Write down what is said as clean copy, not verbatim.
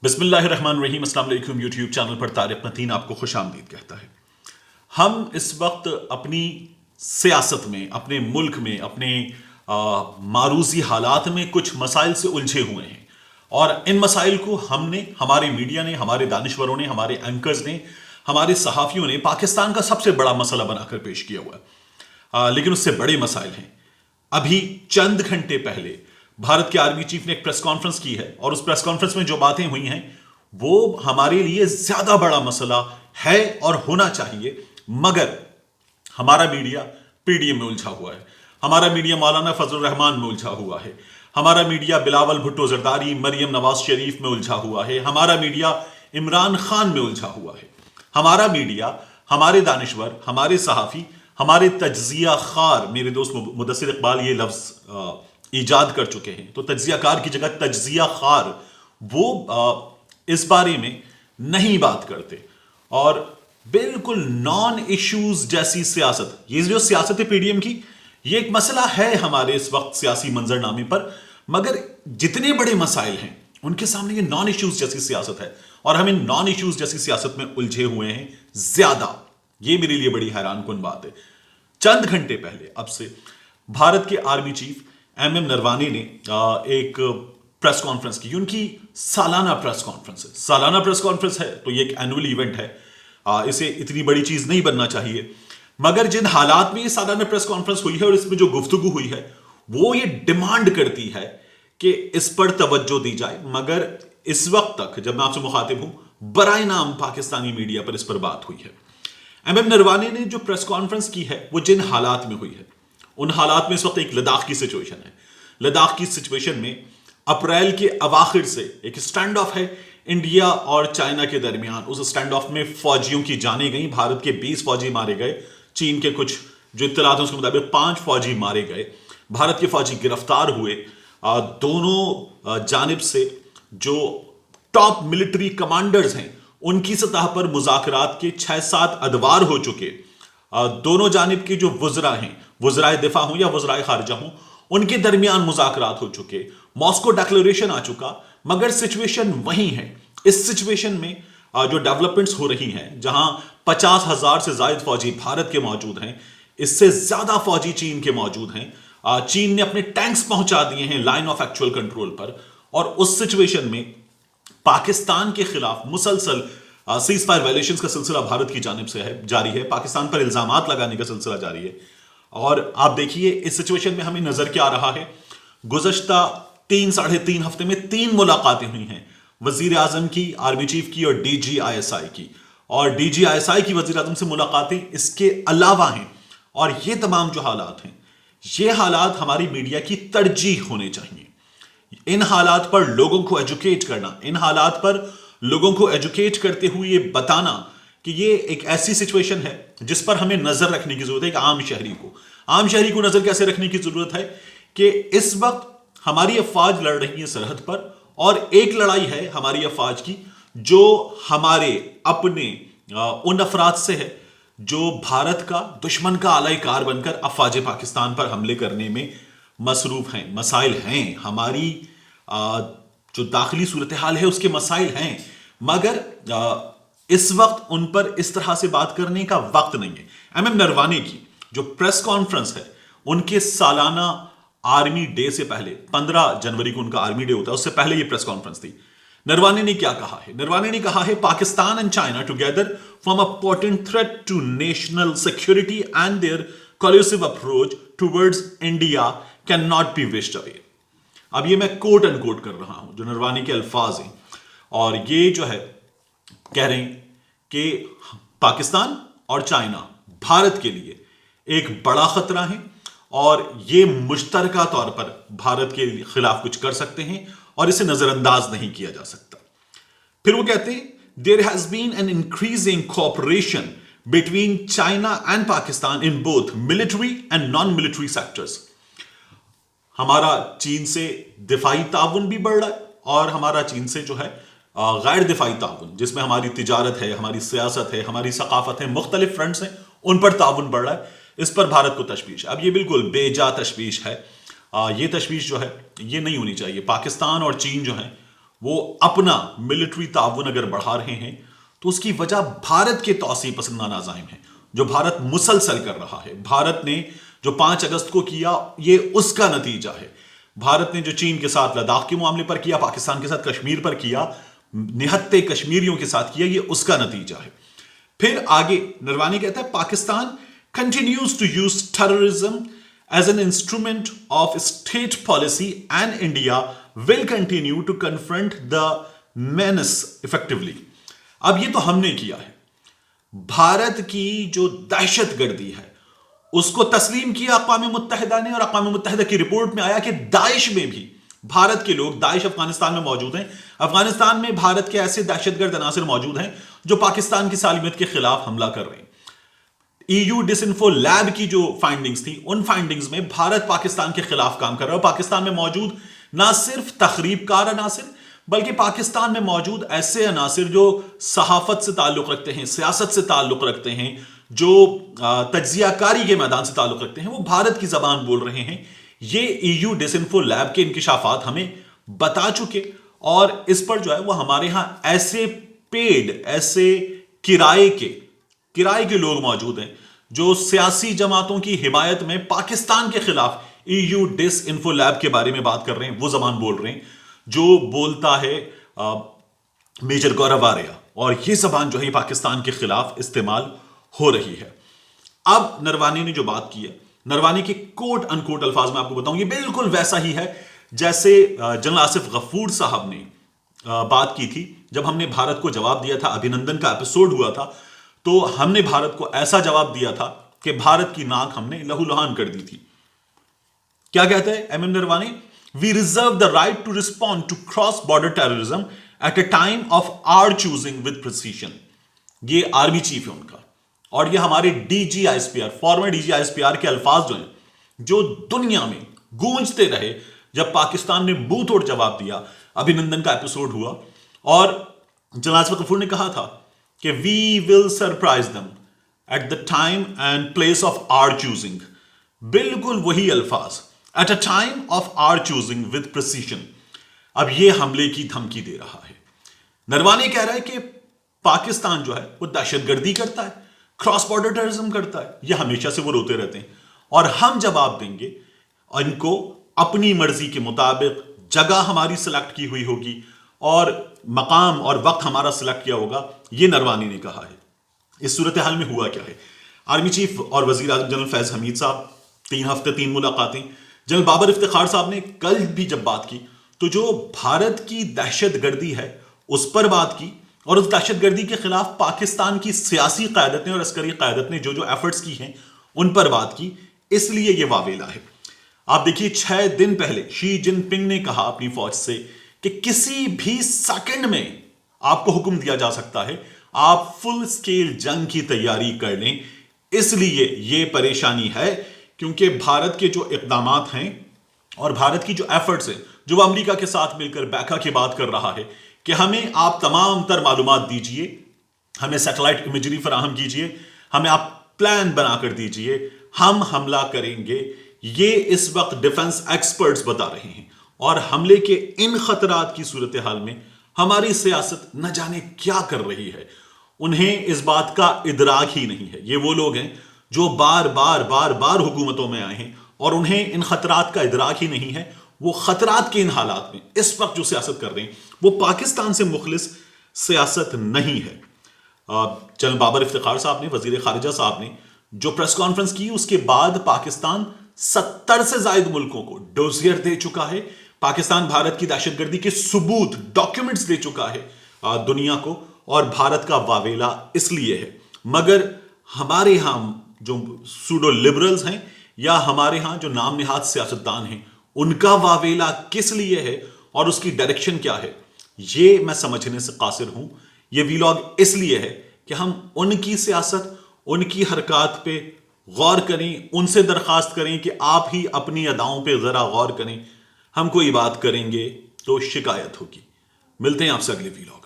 بسم اللہ الرحمن الرحیم. السلام علیکم. یوٹیوب چینل پر طارق متین آپ کو خوش آمدید کہتا ہے. ہم اس وقت اپنی سیاست میں، اپنے ملک میں، اپنے معروضی حالات میں کچھ مسائل سے الجھے ہوئے ہیں، اور ان مسائل کو ہم نے، ہمارے میڈیا نے، ہمارے دانشوروں نے، ہمارے اینکرز نے، ہمارے صحافیوں نے پاکستان کا سب سے بڑا مسئلہ بنا کر پیش کیا ہوا ہے. لیکن اس سے بڑے مسائل ہیں. ابھی چند گھنٹے پہلے بھارت کے آرمی چیف نے ایک پریس کانفرنس کی ہے، اور اس پریس کانفرنس میں جو باتیں ہوئی ہیں وہ ہمارے لیے زیادہ بڑا مسئلہ ہے اور ہونا چاہیے. مگر ہمارا میڈیا پی ڈی ایم میں الجھا ہوا ہے، ہمارا میڈیا مولانا فضل الرحمان میں الجھا ہوا ہے، ہمارا میڈیا بلاول بھٹو زرداری، مریم نواز شریف میں الجھا ہوا ہے، ہمارا میڈیا عمران خان میں الجھا ہوا ہے. ہمارا میڈیا، ہمارے دانشور، ہمارے صحافی، ہمارے تجزیہ خار، میرے دوست مدثر اقبال یہ لفظ ایجاد کر چکے ہیں، تو تجزیہ کار کی جگہ تجزیہ خار، وہ اس بارے میں نہیں بات کرتے. اور بالکل نان ایشوز جیسی سیاست، یہ جو سیاست ہے پی ڈی ایم کی، یہ ایک مسئلہ ہے ہمارے اس وقت سیاسی منظر نامے پر، مگر جتنے بڑے مسائل ہیں ان کے سامنے یہ نان ایشوز جیسی سیاست ہے، اور ہم ان نان ایشوز جیسی سیاست میں الجھے ہوئے ہیں زیادہ. یہ میرے لیے بڑی حیران کن بات ہے. چند گھنٹے پہلے اب سے بھارت کے آرمی چیف ایم نروانے نے ایک پریس کانفرنس کی. ان کی سالانہ پریس کانفرنس ہے. سالانہ پریس کانفرنس ہے تو یہ ایک اینول ایونٹ ہے، اسے اتنی بڑی چیز نہیں بننا چاہیے. مگر جن حالات میں یہ سالانہ پریس کانفرنس ہوئی ہے اور اس میں جو گفتگو ہوئی ہے وہ یہ ڈیمانڈ کرتی ہے کہ اس پر توجہ دی جائے. مگر اس وقت تک جب میں آپ سے مخاطب ہوں، برائے نام پاکستانی میڈیا پر اس پر بات ہوئی ہے. ایم نروانے نے جو پریس کانفرنس کی ہے وہ جن حالات میں ہوئی ہے، ان حالات میں اس وقت ایک لداخ کی سچویشن ہے. لداخ کی سچویشن میں اپریل کے اواخر سے ایک سٹینڈ آف ہے انڈیا اور چائنا کے درمیان. اس سٹینڈ آف میں فوجیوں کی جانیں گئیں، بھارت کے 20 فوجی مارے گئے، چین کے کچھ جو اطلاعات ہیں اس کے مطابق 5 فوجی مارے گئے، بھارت کے فوجی گرفتار ہوئے. دونوں جانب سے جو ٹاپ ملٹری کمانڈرز ہیں ان کی سطح پر مذاکرات کے 6-7 ادوار ہو چکے. دونوں جانب کے جو وزراء ہیں، وزرائے دفاع ہوں یا وزرائے خارجہ ہوں، ان کے درمیان مذاکرات ہو چکے، ماسکو ڈکلیریشن آ چکا. مگر سچویشن وہی ہے. اس سچویشن میں جو ڈیولپمنٹس ہو رہی ہیں، جہاں 50,000 سے زائد فوجی بھارت کے موجود ہیں، اس سے زیادہ فوجی چین کے موجود ہیں. چین نے اپنے ٹینکس پہنچا دیے ہیں لائن آف ایکچوئل کنٹرول پر. اور اس سچویشن میں پاکستان کے خلاف مسلسل سیز فائر وائلیشنز کا سلسلہ بھارت کی جانب سے جاری ہے، پاکستان پر الزامات لگانے کا سلسلہ جاری ہے. اور آپ دیکھیے اس سچویشن میں ہمیں نظر کیا آ رہا ہے. گزشتہ 3-3.5 ہفتے میں 3 ملاقاتیں ہوئی ہیں، وزیر اعظم کی، آرمی چیف کی اور D G I S I کی. اور D G I S I کی وزیر اعظم سے ملاقاتیں اس کے علاوہ ہیں. اور یہ تمام جو حالات ہیں، یہ حالات ہماری میڈیا کی ترجیح ہونے چاہیے. ان حالات پر لوگوں کو ایجوکیٹ کرنا، ان حالات پر لوگوں کو ایجوکیٹ کرتے ہوئے یہ بتانا کہ یہ ایک ایسی سچویشن ہے جس پر ہمیں نظر رکھنے کی ضرورت ہے. ایک عام شہری کو نظر کیسے رکھنے کی ضرورت ہے کہ اس وقت ہماری افواج لڑ رہی ہیں سرحد پر، اور ایک لڑائی ہے ہماری افواج کی جو ہمارے اپنے ان افراد سے ہے جو بھارت کا دشمن کا اعلی کار بن کر افواج پاکستان پر حملے کرنے میں مصروف ہیں. مسائل ہیں، ہماری جو داخلی صورتحال ہے اس کے مسائل ہیں، مگر اس وقت ان پر اس طرح سے بات کرنے کا وقت نہیں ہے. ایم نروانے کی جو پریس کانفرنس ہے، ان کے سالانہ آرمی ڈے سے پہلے، 15 جنوری کو ان کا آرمی ڈے ہوتا ہے، اس سے پہلے یہ پریس کانفرنس تھی. نروانے نے کیا کہا ہے؟ نروانے نے کہا ہے Pakistan and China together form a potent threat to national security and their collusive approach towards India can not be wished away. اب یہ میں کوٹ اینڈ کوٹ کر رہا ہوں جو نروانے کے الفاظ ہیں، اور یہ جو ہے کہہ رہے ہیں کہ پاکستان اور چائنا بھارت کے لیے ایک بڑا خطرہ ہے، اور یہ مشترکہ طور پر بھارت کے خلاف کچھ کر سکتے ہیں اور اسے نظر انداز نہیں کیا جا سکتا. پھر وہ کہتے ہیں there has been an increasing cooperation between China and Pakistan in both military and non-military sectors. ہمارا چین سے دفاعی تعاون بھی بڑھ رہا ہے، اور ہمارا چین سے جو ہے غیر دفاعی تعاون، جس میں ہماری تجارت ہے، ہماری سیاست ہے، ہماری ثقافت ہے، مختلف فرنٹس ہیں، ان پر تعاون بڑھ رہا ہے. اس پر بھارت کو تشویش ہے. اب یہ بالکل بے جا تشویش ہے. یہ تشویش جو ہے یہ نہیں ہونی چاہیے. پاکستان اور چین جو ہیں وہ اپنا ملٹری تعاون اگر بڑھا رہے ہیں تو اس کی وجہ بھارت کے توسیع پسندانہ عزائم ہیں جو بھارت مسلسل کر رہا ہے. بھارت نے جو 5 اگست کو کیا یہ اس کا نتیجہ ہے. بھارت نے جو چین کے ساتھ لداخ کے معاملے پر کیا، پاکستان کے ساتھ کشمیر پر کیا، نہتے کشمیریوں کے ساتھ کیا، یہ اس کا نتیجہ ہے. پھر آگے نروانی کہتا ہے Pakistan continues to use terrorism as an instrument of state policy and India will continue to confront the menace effectively. اب یہ تو ہم نے کیا ہے. بھارت کی جو دہشت گردی ہے اس کو تسلیم کیا اقوام متحدہ نے، اور اقوام متحدہ کی رپورٹ میں آیا کہ داعش میں بھی بھارت کے لوگ، داعش افغانستان میں موجود ہیں، افغانستان میں بھارت کے ایسے دہشت گرد عناصر موجود ہیں جو پاکستان کی سالمیت کے خلاف حملہ کر رہے ہیں. ای یو ڈس انفو لیب کی جو فائنڈنگز تھی، ان فائنڈنگز میں بھارت پاکستان کے خلاف کام کر رہا ہے. پاکستان میں موجود نہ صرف تخریب کار عناصر بلکہ پاکستان میں موجود ایسے عناصر جو صحافت سے تعلق رکھتے ہیں، سیاست سے تعلق رکھتے ہیں، جو تجزیہ کاری کے میدان سے تعلق رکھتے ہیں، وہ بھارت کی زبان بول رہے ہیں. یہ ای یو ڈس انفو لیب کے انکشافات ہمیں بتا چکے، اور اس پر جو ہے وہ ہمارے ہاں ایسے پیڈ، ایسے کرائے کے لوگ موجود ہیں جو سیاسی جماعتوں کی حمایت میں پاکستان کے خلاف ای یو ڈس انفو لیب کے بارے میں بات کر رہے ہیں. وہ زبان بول رہے ہیں جو بولتا ہے میجر گورو آریا، اور یہ زبان جو ہے پاکستان کے خلاف استعمال ہو رہی ہے. اب نروانی نے جو بات کی ہے، نروانی کے کوٹ ان کوٹ الفاظ میں آپ کو بتاؤں، یہ بالکل ویسا ہی ہے جیسے جنرل آصف غفور صاحب نے بات کی تھی جب ہم نے بھارت کو جواب دیا تھا. ابھینندن کا ایپیسوڈ ہوا تھا تو ہم نے بھارت کو ایسا جواب دیا تھا کہ بھارت کی ناک ہم نے لہو لہان کر دی تھی. کیا کہتے ہیں M نروانی؟ We reserve the right to respond to cross-border terrorism at a time of our choosing with precision. یہ آرمی چیف ہے ان کا، اور یہ ہمارے D G I S P R, former D G I S P R کے الفاظ جو ہیں جو دنیا میں گونجتے رہے جب پاکستان نے منہ توڑ جواب دیا. ابھینندن کا ایپیسوڈ ہوا اور جنرل آصف غفور نے کہا تھا کہ we will surprise them at the time and place of our choosing. بالکل وہی الفاظ، at a time of our choosing with precision. اب یہ حملے کی دھمکی دے رہا ہے. نروانی کہہ رہا ہے کہ پاکستان جو ہے وہ دہشت گردی کرتا ہے، کراس بارڈر ٹیررزم کرتا ہے، یہ ہمیشہ سے وہ روتے رہتے ہیں، اور ہم جواب دیں گے ان کو اپنی مرضی کے مطابق. جگہ ہماری سلیکٹ کی ہوئی ہوگی اور مقام اور وقت ہمارا سلیکٹ کیا ہوگا. یہ نروانی نے کہا ہے. اس صورتحال میں ہوا کیا ہے؟ آرمی چیف اور وزیر اعظم جنرل فیض حمید صاحب 3 ہفتے 3 ملاقاتیں. جنرل بابر افتخار صاحب نے کل بھی جب بات کی تو جو بھارت کی دہشت گردی ہے اس پر بات کی، اور اس دہشت گردی کے خلاف پاکستان کی سیاسی قیادت نے اور عسکری قیادت نے جو ایفرٹس کی ہیں ان پر بات کی. اس لیے یہ واویلا ہے. آپ دیکھیے 6 دن پہلے شی جن پنگ نے کہا اپنی فوج سے کہ کسی بھی سیکنڈ میں آپ کو حکم دیا جا سکتا ہے آپ فل سکیل جنگ کی تیاری کر لیں. اس لیے یہ پریشانی ہے کیونکہ بھارت کے جو اقدامات ہیں اور بھارت کی جو ایفرٹس ہیں، جو وہ امریکہ کے ساتھ مل کر بیکا کی بات کر رہا ہے کہ ہمیں آپ تمام تر معلومات دیجئے، ہمیں سیٹلائٹ امیجری فراہم کیجئے، ہمیں آپ پلان بنا کر دیجئے، ہم حملہ کریں گے. یہ اس وقت ڈیفنس ایکسپرٹس بتا رہے ہیں، اور حملے کے ان خطرات کی صورتحال میں ہماری سیاست نہ جانے کیا کر رہی ہے. انہیں اس بات کا ادراک ہی نہیں ہے. یہ وہ لوگ ہیں جو بار بار حکومتوں میں آئے ہیں اور انہیں ان خطرات کا ادراک ہی نہیں ہے. وہ خطرات کے ان حالات میں اس وقت جو سیاست کر رہے ہیں وہ پاکستان سے مخلص سیاست نہیں ہے. جنرل بابر افتخار صاحب نے، وزیر خارجہ صاحب نے جو پریس کانفرنس کی، اس کے بعد پاکستان 70 سے زائد ملکوں کو ڈوزیر دے چکا ہے. پاکستان بھارت کی دہشت گردی کے ثبوت، ڈاکیومنٹس دے چکا ہے دنیا کو، اور بھارت کا واویلا اس لیے ہے. مگر ہمارے ہاں جو سوڈو لبرلز ہیں یا ہمارے ہاں جو نام نہاد سیاستدان ہیں، ان کا واویلا کس لیے ہے اور اس کی ڈائریکشن کیا ہے، یہ میں سمجھنے سے قاصر ہوں. یہ ویلاگ اس لیے ہے کہ ہم ان کی سیاست، ان کی حرکات پہ غور کریں، ان سے درخواست کریں کہ آپ ہی اپنی اداؤں پہ ذرا غور کریں. ہم کوئی بات کریں گے تو شکایت ہوگی. ملتے ہیں آپ سے اگلے ویلاگ.